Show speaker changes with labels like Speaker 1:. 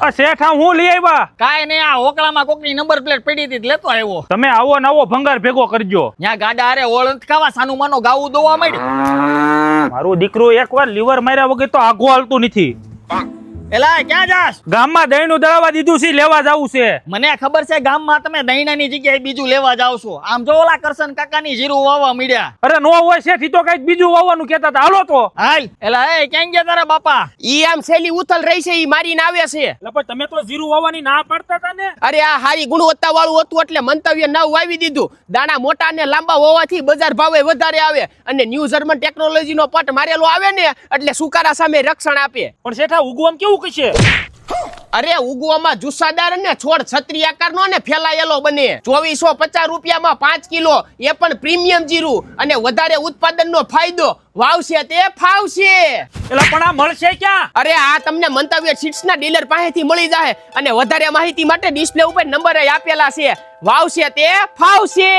Speaker 1: આ શેઠ હું લઈ આવ્યા
Speaker 2: કાઈ નહીં, આ હોકળામાં કોકની નંબર પ્લેટ પડી હતી લેતો આવ્યો.
Speaker 1: તમે આવો નવો ભંગાર ભેગો કરજો.
Speaker 2: ત્યાં ગાડા હારે ઓળંત ખાવા સાનું માનો ગાવું દોવા માંડ્યું.
Speaker 1: મારું દીકરું એકવાર લીવર માર્યા વગર તો આગો હાલતું નથી.
Speaker 2: એલા ક્યાં જાસ?
Speaker 1: ગામમાં દહીંનું દળવા દીધું છે, લેવા જાવું છે.
Speaker 2: મને ખબર છે ગામમાં તમે દહીણાની જગ્યાએ બીજું લેવા જાવ છો. આમ જો ઓલા કરશન કાકાની જીરું વાવવા મળ્યા.
Speaker 1: અરે નો હોય શેઠ, ઈ તો કઈક બીજું વાવવાનું કહેતા હતા. હાલો તો
Speaker 2: હાલ. એલા એ ક્યાં ગયા તારા બાપા?
Speaker 3: ઈ આમ સેલી ઉથલ રહી છે, ઈ મારીને આવે છે.
Speaker 1: એટલે પણ તમે તો જીરું વાવવાની ના પાડતા હતા ને.
Speaker 3: અરે આ હારી ગુણવત્તા વાળું હતું એટલે મંતવ્ય નવ વાવી દીધું. દાણા મોટા ને લાંબા હોવાથી બજાર ભાવે વધારે આવે અને ન્યૂ જર્મન ટેકનોલોજી નો પટ મારેલો આવે ને એટલે સુકારા સામે રક્ષણ આપે.
Speaker 1: પણ શેઠા ઉગવામાં કેવું કશે?
Speaker 3: અરે ઉગવામાં જુસ્સાદાર ને છોડ છત્રી આકારનો ને ફેલાયેલો બને. 2450 રૂપિયામાં 5 કિલો, એ પણ પ્રીમિયમ જીરું અને વધારે ઉત્પાદનનો ફાયદો. વાવશે તે ફાવશે.
Speaker 1: એટલે પણ આ મળશે ક્યાં?
Speaker 3: અરે આ તમને મંતવ્ય સીડ્સ ના ડીલર પાસેથી મળી જાય અને વધારે માહિતી માટે ડિસ્પ્લે ઉપર નંબર આપેલા છે. વાવશે તે ફાવશે.